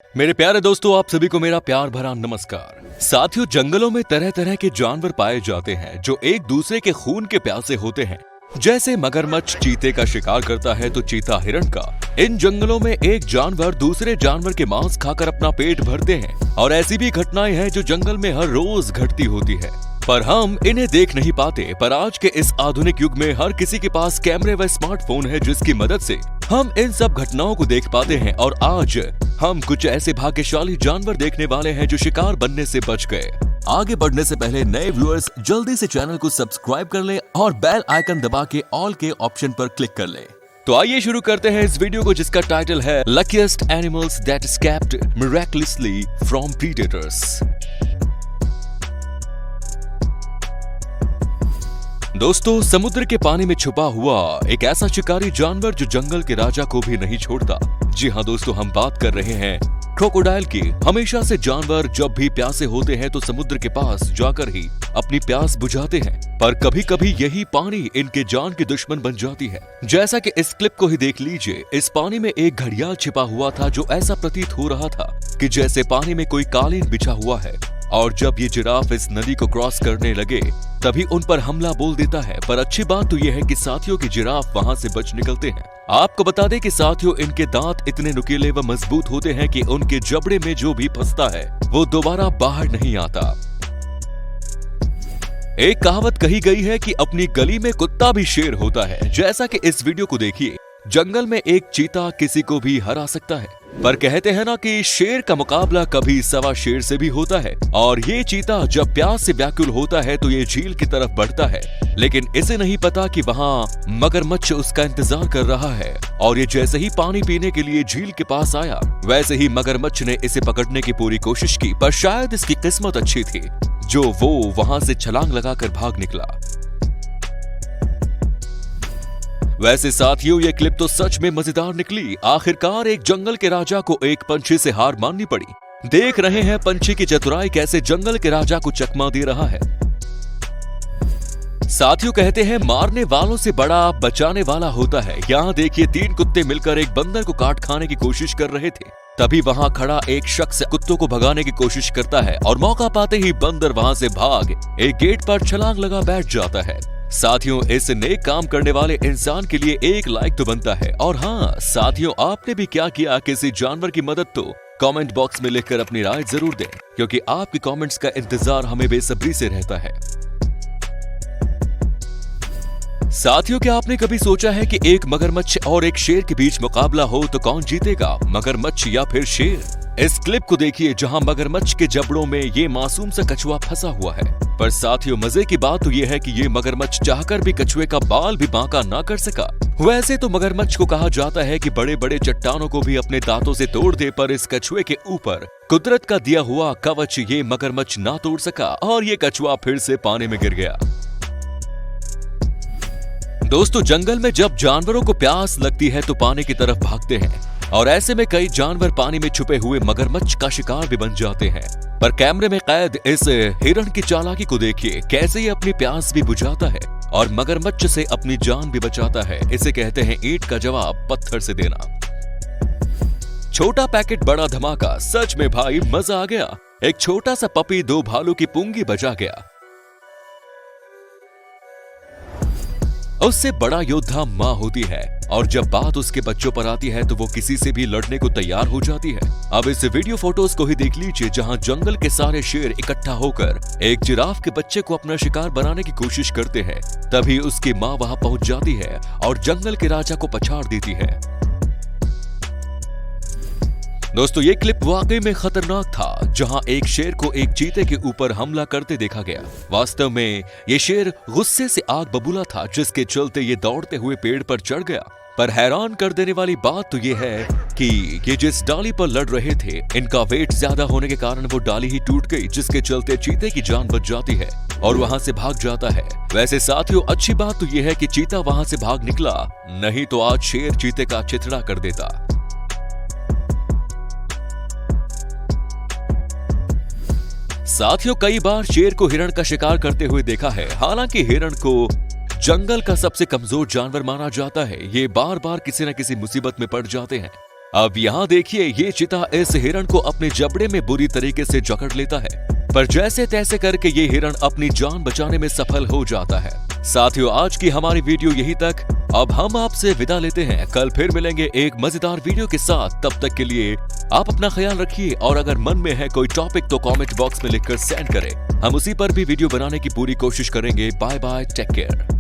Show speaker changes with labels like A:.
A: मेरे प्यारे दोस्तों, आप सभी को मेरा प्यार भरा नमस्कार। साथियों, जंगलों में तरह तरह के जानवर पाए जाते हैं जो एक दूसरे के खून के प्यासे होते हैं। जैसे मगरमच्छ चीते का शिकार करता है तो चीता हिरण का। इन जंगलों में एक जानवर दूसरे जानवर के मांस खाकर अपना पेट भरते हैं और ऐसी भी घटनाएं हैं जो जंगल में हर रोज घटती होती है, पर हम इन्हें देख नहीं पाते। पर आज के इस आधुनिक युग में हर किसी के पास कैमरे व स्मार्टफोन है जिसकी मदद से हम इन सब घटनाओं को देख पाते हैं। और आज हम कुछ ऐसे भाग्यशाली जानवर देखने वाले हैं जो शिकार बनने से बच गए। आगे बढ़ने से पहले नए व्यूअर्स जल्दी से चैनल को सब्सक्राइब कर लें और बेल आइकन दबा के ऑल के ऑप्शन पर क्लिक कर लें। तो आइए शुरू करते हैं इस वीडियो को जिसका टाइटल है luckiest animals that escaped miraculously from predators. दोस्तों, समुद्र के पानी में छुपा हुआ एक ऐसा शिकारी जानवर जो जंगल के राजा को भी नहीं छोड़ता। जी हाँ दोस्तों, हम बात कर रहे हैं क्रोकोडाइल की। हमेशा से जानवर जब भी प्यासे होते हैं तो समुद्र के पास जाकर ही अपनी प्यास बुझाते हैं, पर कभी कभी यही पानी इनके जान की दुश्मन बन जाती है। जैसा कि इस क्लिप को ही देख लीजिए। इस पानी में एक घड़ियाल छिपा हुआ था जो ऐसा प्रतीत हो रहा था कि जैसे पानी में कोई कालीन बिछा हुआ है, और जब ये जिराफ इस नदी को क्रॉस करने लगे तभी उन पर हमला बोल देता है। पर अच्छी बात तो यह है कि साथियों की जिराफ वहां से बच निकलते हैं। आपको बता दें कि साथियों, इनके दांत इतने नुकीले व मजबूत होते हैं कि उनके जबड़े में जो भी फंसता है वो दोबारा बाहर नहीं आता। एक कहावत कही गई है कि अपनी गली में कुत्ता भी शेर होता है। जैसा कि इस वीडियो को देखिए, जंगल में एक चीता किसी को भी हरा सकता है, पर कहते हैं ना कि शेर का मुकाबला कभी सवा शेर से भी होता है। और ये चीता जब प्यास से व्याकुल होता है तो ये झील की तरफ बढ़ता है, लेकिन इसे नहीं पता कि वहाँ मगरमच्छ उसका इंतजार कर रहा है। और ये जैसे ही पानी पीने के लिए झील के पास आया, वैसे ही मगरमच्छ ने इसे पकड़ने की पूरी कोशिश की, पर शायद इसकी किस्मत अच्छी थी जो वो वहां से छलांग लगाकर भाग निकला। वैसे साथियों, ये क्लिप तो सच में मजेदार निकली। आखिरकार एक जंगल के राजा को एक पंछी से हार माननी पड़ी। देख रहे हैं पंछी की चतुराई कैसे जंगल के राजा को चकमा दे रहा है। साथियों, कहते हैं मारने वालों से बड़ा बचाने वाला होता है। यहाँ देखिए, 3 कुत्ते मिलकर एक बंदर को काट खाने की कोशिश कर रहे थे। तभी वहां खड़ा एक शख्स कुत्तों को भगाने की कोशिश करता है और मौका पाते ही बंदर वहां से भाग एक गेट पर छलांग लगा बैठ जाता है। साथियों, इस नेक काम करने वाले इंसान के लिए एक लाइक तो बनता है। और हाँ साथियों, आपने भी क्या किया किसी जानवर की मदद? तो कमेंट बॉक्स में लिखकर अपनी राय जरूर दें, क्योंकि आपकी कमेंट्स का इंतजार हमें बेसब्री से रहता है। साथियों, क्या आपने कभी सोचा है कि एक मगरमच्छ और एक शेर के बीच मुकाबला हो तो कौन जीतेगा, मगरमच्छ या फिर शेर? इस क्लिप को देखिए जहां मगरमच्छ के जबड़ों में ये मासूम सा कछुआ फंसा हुआ है। पर साथियों, मजे की बात तो ये है कि ये मगरमच्छ चाहकर भी कछुए का बाल भी बांका ना कर सका। वैसे तो मगरमच्छ को कहा जाता है कि बड़े बड़े चट्टानों को भी अपने दांतों से तोड़ दे, पर इस कछुए के ऊपर कुदरत का दिया हुआ कवच ये मगरमच्छ ना तोड़ सका और ये कछुआ फिर से पानी में गिर गया। दोस्तों, जंगल में जब जानवरों को प्यास लगती है तो पानी की तरफ भागते हैं, और ऐसे में कई जानवर पानी में छुपे हुए मगरमच्छ का शिकार भी बन जाते हैं। पर कैमरे में कैद इस हिरण की चालाकी को देखिए, कैसे ये अपनी प्यास भी बुझाता है और मगरमच्छ से अपनी जान भी बचाता है। इसे कहते हैं ईंट का जवाब पत्थर से देना। छोटा पैकेट बड़ा धमाका। सच में भाई मजा आ गया। एक छोटा सा पपी 2 भालू की पुंगी बजा गया। उससे बड़ा योद्धा माँ होती है, और जब बात उसके बच्चों पर आती है तो वो किसी से भी लड़ने को तैयार हो जाती है। अब इस वीडियो फोटोज को ही देख लीजिए जहां जंगल के सारे शेर इकट्ठा होकर एक जिराफ के बच्चे को अपना शिकार बनाने की कोशिश करते हैं। तभी उसकी माँ वहां पहुंच जाती है और जंगल के राजा को पछाड़ देती है। दोस्तों, ये क्लिप वाकई में खतरनाक था, जहां एक शेर को एक चीते के ऊपर हमला करते देखा गया। वास्तव में ये शेर गुस्से से आग बबूला था, जिसके चलते ये दौड़ते हुए पेड़ पर चढ़ गया। पर हैरान कर देने वाली बात तो ये है कि ये जिस डाली पर लड़ रहे थे, इनका वेट ज्यादा होने के कारण वो डाली ही टूट गई, जिसके चलते चीते की जान बच जाती है और वहां से भाग जाता है। वैसे साथियों, अच्छी बात तो ये है कि चीता वहां से भाग निकला, नहीं तो आज शेर चीते का चिथड़ा कर देता। साथियों, कई बार शेर को हिरण का शिकार करते हुए देखा है। हालांकि हिरण को जंगल का सबसे कमजोर जानवर माना जाता है। ये बार बार किसी न किसी मुसीबत में पड़ जाते हैं। अब यहाँ देखिए, ये चीता इस हिरण को अपने जबड़े में बुरी तरीके से जकड़ लेता है, पर जैसे तैसे करके ये हिरण अपनी जान बचाने में सफल हो जाता है। साथियों, आज की हमारी वीडियो यही तक। अब हम आपसे विदा लेते हैं। कल फिर मिलेंगे एक मजेदार वीडियो के साथ। तब तक के लिए आप अपना ख्याल रखिए, और अगर मन में है कोई टॉपिक तो कमेंट बॉक्स में लिखकर सेंड करें। हम उसी पर भी वीडियो बनाने की पूरी कोशिश करेंगे। Bye bye, take care.